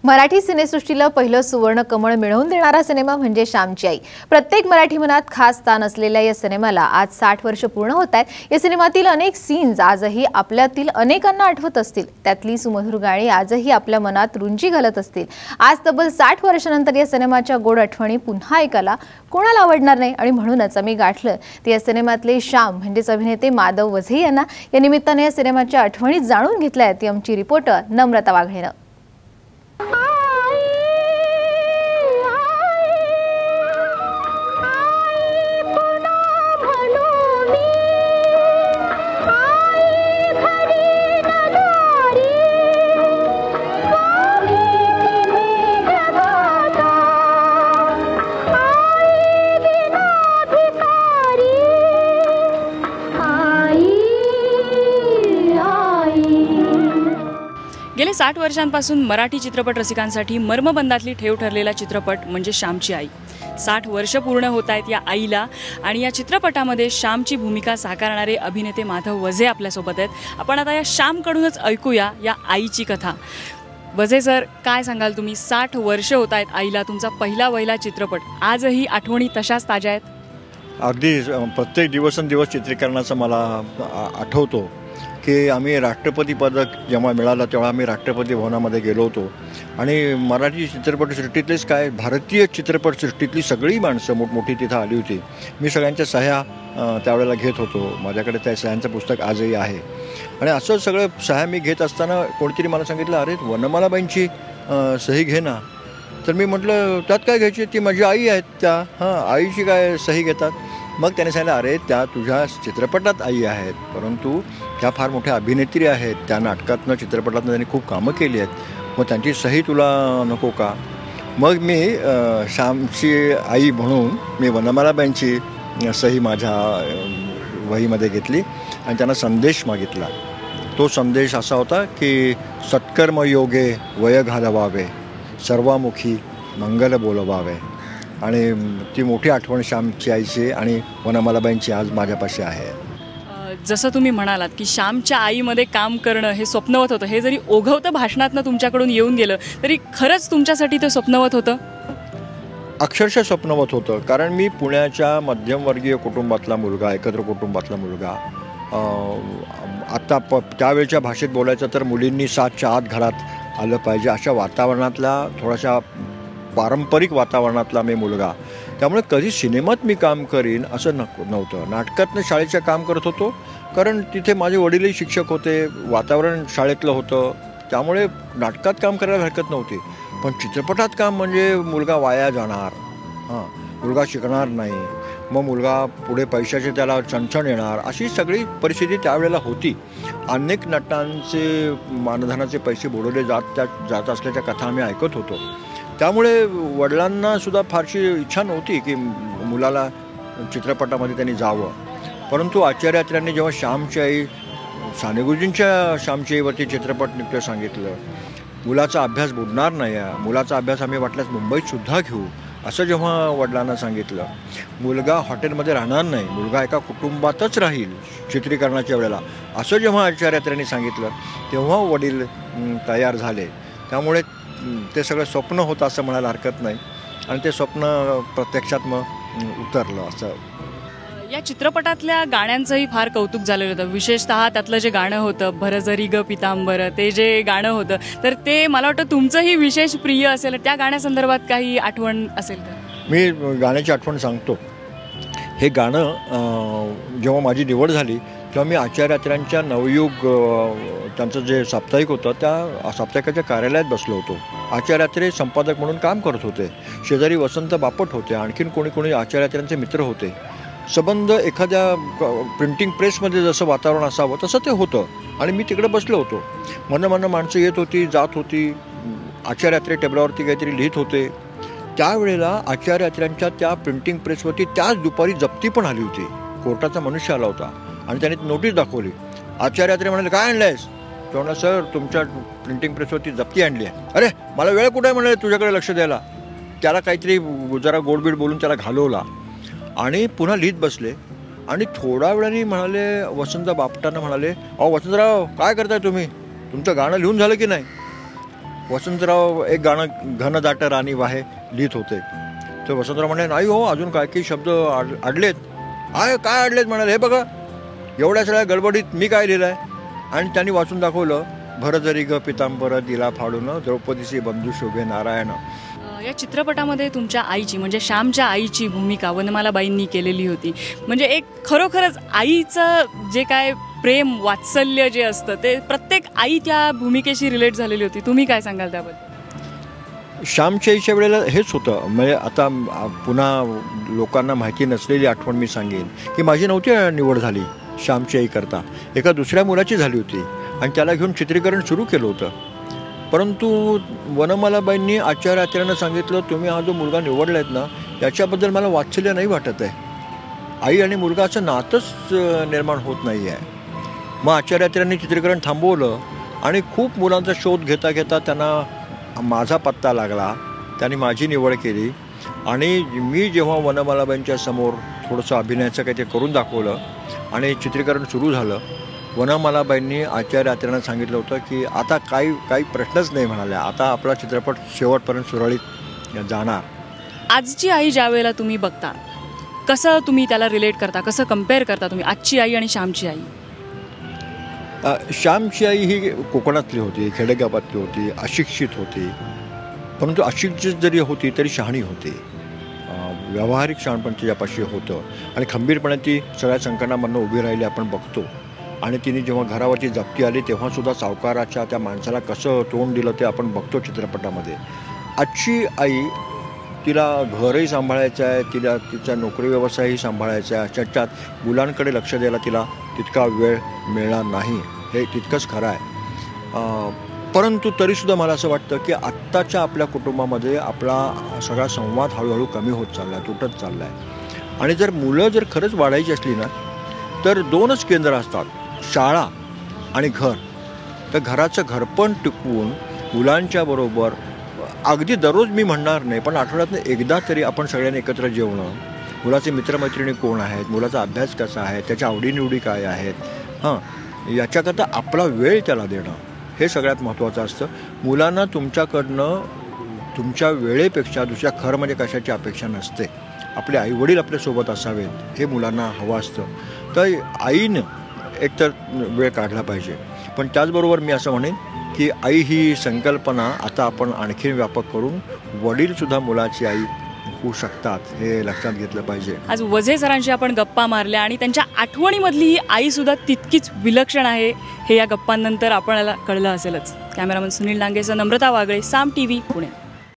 मराठी सिनेसृष्टीला पहिलं सुवर्ण कमळ मिळवून देणारा सिनेमा म्हणजे श्यामची आई। प्रत्येक मराठी मनात खास स्थान असलेल्या या सिनेमाला आज 60 वर्ष पूर्ण होत आहेत। या सिनेमातील अनेक सीन्स आजही आपल्यातील अनेकांना आठवत असतील। त्यातली सुमधुर गाणी आजही आपल्या मनात रुंजी घालत असतील। आज तब्बल 60 वर्षांनंतर या सिनेमाच्या गोड आठवणी पुन्हा ऐकायला कोणाला आवडणार नाही आणि म्हणूनच आम्ही गाठलं ते या सिनेमातले श्याम म्हणजेच अभिनेते माधव वझे यांना। या निमित्ताने या सिनेमाच्या आठवणी जाणून घेतल्या आहेत आमची रिपोर्टर नम्रता वाघळेनं। गेले 60 वर्षांपासून मराठी चित्रपट रसिकांसाठी मर्मबंधातली ठेव ठरलेला चित्रपट म्हणजे श्यामची आई। 60 वर्ष पूर्ण होत आहेत या आईला आणि या चित्रपटामध्ये श्यामची भूमिका साकारणारे अभिनेते माधव वझे आपल्यासोबत आहेत। आपण आता या श्यामकडूनच ऐकूया या आईची कथा। वझे सर, काय सांगाल तुम्ही? 60 वर्ष होत आहेत आईला, तुमचा पहिला चित्रपट, आजही आठवणी तशाच ताज्या आहेत? अगदी प्रत्येक दिवसेंदिवस चित्रीकरणाचा मला आठवतो की आम्ही राष्ट्रपती पदक जेव्हा मिळालं तेव्हा आम्ही राष्ट्रपती भवनामध्ये गेलो होतो आणि मराठी चित्रपटसृष्टीतलेच काय भारतीय चित्रपटसृष्टीतली सगळी माणसं मोठमोठी तिथं आली होती। मी सगळ्यांच्या सह्या त्यावेळेला घेत होतो। माझ्याकडे त्या सह्यांचं पुस्तक आजही आहे आणि असं सगळं सह्या मी घेत असताना कोणीतरी मला सांगितलं, अरे वनमालाबाईंची सही घे ना। तर मी म्हटलं, त्यात काय घ्यायची? ती माझी आई आहेत त्या, आईची काय सही घेतात? मग त्याने सांगितलं, अरे त्या तुझ्या चित्रपटात आई आहेत, परंतु त्या फार मोठ्या अभिनेत्री आहेत, त्या नाटकातनं चित्रपटातनं त्यांनी खूप कामं केली आहेत, मग त्यांची सही तुला नको का? मग मी श्यामची आई म्हणून मी वनमालाबाईंची सही माझ्या वहीमध्ये घेतली आणि त्यांना संदेश मागितला। तो संदेश असा होता की सत्कर्म योगे वय घालवावे, सर्वामुखी मंगल बोलवावे। आणि ती मोठी आठवण श्यामची आईची आणि वनमालाबाईंची आज माझ्यापाशी आहे। जसं तुम्ही म्हणालात की श्यामच्या आईमध्ये काम करणं हे स्वप्नवत होतं, हे जरी ओघवतं भाषणातनं तुमच्याकडून येऊन गेलं तरी खरंच तुमच्यासाठी ते स्वप्नवत होतं? अक्षरशः स्वप्नवत होतं, कारण मी पुण्याच्या मध्यमवर्गीय कुटुंबातला मुलगा, एकत्र कुटुंबातला मुलगा। आता त्यावेळच्या भाषेत बोलायचं तर मुलींनी 7च्या आत घरात आलं पाहिजे अशा वातावरणातला, थोडाशा पारंपरिक वातावरणातला मी मुलगा। त्यामुळे कधी सिनेमात मी काम करीन असं नव्हतं। नाटकातनं शाळेचं काम करत होतो, कारण तिथे माझे वडीलही शिक्षक होते, वातावरण शाळेतलं होतं, त्यामुळे नाटकात काम करायला हरकत नव्हती। पण चित्रपटात काम म्हणजे मुलगा वाया जाणार, मुलगा शिकणार नाही, मग मुलगा पुढे पैशाचे त्याला चणचण येणार, अशी सगळी परिस्थिती त्यावेळेला होती। अनेक नटांचे मानधनाचे पैसे बुडवले जात असल्याच्या कथा आम्ही ऐकत होतो। त्यामुळे वडिलांनासुद्धा फारशी इच्छा नव्हती की मुलाला चित्रपटामध्ये त्यांनी जावं, परंतु आचार्यात्र्यांनी जेव्हा श्यामची आई, साने गुरुजींच्या श्यामची आईवरती चित्रपट निघतं सांगितलं, मुलाचा अभ्यास बुडणार नाही, मुलाचा अभ्यास आम्ही वाटल्यास मुंबईतसुद्धा घेऊ असं जेव्हा वडिलांना सांगितलं, मुलगा हॉटेलमध्ये राहणार नाही, मुलगा एका कुटुंबातच राहील चित्रीकरणाच्या वेळेला, असं जेव्हा आचार्यात्र्यांनी सांगितलं तेव्हा वडील तयार झाले। त्यामुळे ते सगळं स्वप्न होतं असं म्हणायला हरकत नाही आणि ते स्वप्न प्रत्यक्षात मग उतरलं। असं या चित्रपटातल्या गाण्यांचंही फार कौतुक झालेलं होतं, विशेषतः त्यातलं जे गाणं होतं भरजरी ग पितांबर, ते जे गाणं होतं तर ते मला वाटतं तुमचंही विशेष प्रिय असेल। त्या गाण्यासंदर्भात काही आठवण असेल तर? मी गाण्याची आठवण सांगतो। हे गाणं जेव्हा माझी निवड झाली तेव्हा मी आचार्यात्र्यांच्या नवयुग त्यांचं जे साप्ताहिक होतं त्या साप्ताहिकाच्या कार्यालयात बसलो होतो। आचार्यात्रे संपादक म्हणून काम करत होते, शेजारी वसंत बापट होते, आणखीन कोणी आचार्यात्र्यांचे मित्र होते। संबंध एखाद्या प्रिंटिंग प्रेसमध्ये जसं वातावरण असावं तसं ते होतं आणि मी तिकडे बसलो होतो। मन माणसं येत होती जात होती, आचार्यात्रे टेबलावरती काहीतरी लिहित होते। त्यावेळेला आचार्यात्र्यांच्या त्या प्रिंटिंग प्रेसवरती त्याच दुपारी जप्ती पण आली होती, कोर्टाचा मनुष्य आला होता आणि त्याने नोटीस दाखवली। आचार्यात्रे म्हणाले, काय आणलं आहेस? तो म्हणला, सर तुमच्या प्रिंटिंग प्रेसवरती जप्ती आणली आहे। अरे मला वेळ कुठे आहे म्हणाले तुझ्याकडे लक्ष द्यायला? त्याला काहीतरी जरा गोडबीड बोलून त्याला घालवला आणि पुन्हा लिहित बसले आणि थोड्या वेळाने म्हणाले, वसंत बापटांना म्हणाले, अहो वसंतराव काय करताय तुम्ही? तुमचं गाणं लिहून झालं की नाही? वसंतराव एक गाणं घन दाट राणी वाहे लिहित होते. तर वसंतराव म्हणे नाही हो, अजून काय काही शब्द अडलेत. काय अडलेत म्हणाले, हे बघा एवढ्या सगळ्या गडबडीत मी काय लिहिलं आहे. आणि त्यांनी वाचून दाखवलं, भरजरी ग पितांबर दिला फाडून द्रौपदीचे बंधू शोभे नारायण. या चित्रपटामध्ये तुमच्या आईची म्हणजे श्यामच्या आईची भूमिका वनमालाबाईंनी केलेली होती. म्हणजे एक खरोखरच आईचं जे काय प्रेम वात्सल्य जे असतं ते प्रत्येक आई त्या भूमिकेशी रिलेट झालेली होती. तुम्ही काय सांगाल त्याबद्दल? श्यामच्या आईच्या वेळेला हेच होतं. म्हणजे आता पुन्हा लोकांना माहिती नसलेली आठवण मी सांगेन की माझी नव्हती निवड झाली श्यामची आई करता, एका दुसऱ्या मुलाची झाली होती आणि त्याला घेऊन चित्रीकरण सुरू केलं होतं. परंतु वनमालाबाईंनी आचार्यांना सांगितलं, तुम्ही हा जो मुलगा निवडला आहेत ना, याच्याबद्दल मला वात्सल्य नाही वाटत आहे. आई आणि मुलगाचं नातंच निर्माण होत नाही आहे. मग आचार्यांनी चित्रीकरण थांबवलं आणि खूप मुलांचा शोध घेता घेता त्यांना माझा पत्ता लागला. त्यांनी माझी निवड केली आणि मी जेव्हा वनमालाबाईंच्या समोर थोडंसं अभिनयाचं काही ते करून दाखवलं आणि चित्रीकरण सुरू झालं, वनमालाबाईंनी आचार्यांना सांगितलं होतं की आता काही प्रश्नच नाही म्हणाल्या, आता आपला चित्रपट शेवटपर्यंत सुरळीत जाणार. आजची आई ज्या वेळेला तुम्ही बघता, कसं तुम्ही त्याला रिलेट करता, कसं कम्पेअर करता तुम्ही आजची आई आणि श्यामची आई? श्यामची आई ही कोकणातली होती, खेडेगावातली होती, अशिक्षित होती. परंतु अशिक्षित जरी होती तरी शहाणी होती. व्यावहारिक शहाणपण तिच्यापाशी होतं आणि खंबीरपणे ती सगळ्या संकटांमधून उभी राहिली आपण बघतो. आणि तिने जेव्हा घरावरती जप्ती आली तेव्हासुद्धा सावकाराच्या त्या माणसाला कसं तोंड दिलं ते आपण बघतो चित्रपटामध्ये. आजची आई, तिला घरही सांभाळायचं आहे, तिला तिचा नोकरी व्यवसायही सांभाळायचा आहे, त्याच्यात मुलांकडे लक्ष द्यायला तिला तितका वेळ मिळणार नाही, हे तितकंच खरं आहे. परंतु तरीसुद्धा मला असं वाटतं की आत्ताच्या आपल्या कुटुंबामध्ये आपला सगळा संवाद हळूहळू कमी होत चालला आहे, तुटत चालला आहे. आणि जर मुलं जर खरंच वाढायची असली ना तर 2च केंद्र असतात, शाळा आणि घर. तर घराचं घरपण टिकवून मुलांच्या बरोबर अगदी दररोज मी म्हणणार नाही पण आठवड्यातनं एकदा तरी आपण सगळ्यांनी एकत्र जेवणं, मुलाचे मित्रमैत्रिणी कोण आहेत, मुलाचा अभ्यास कसा आहे, त्याच्या आवडीनिवडी काय आहेत, याच्याकरता आपला वेळ त्याला देणं हे सगळ्यात महत्त्वाचं असतं. मुलांना तुमच्याकडनं तुमच्या वेळेपेक्षा दुसऱ्या खरं म्हणजे कशाची अपेक्षा नसते. आपले आईवडील आपल्यासोबत असावेत हे मुलांना हवं असतं. तर आईनं एकतर वेळ काढला पाहिजे. पण त्याचबरोबर मी असं म्हणेन की आई ही संकल्पना आता आपण आणखीन व्यापक करून वडीलसुद्धा मुलाची आई होऊ शकतात हे लक्षात घेतलं पाहिजे. आज वझे सरांशी आपण गप्पा मारल्या आणि त्यांच्या आठवणीमधली ही आईसुद्धा तितकीच विलक्षण आहे हे या गप्पांनंतर आपल्याला कळलं असेलच. कॅमेरामन सुनील डांगेसह नम्रता वागळे, साम TV, पुणे.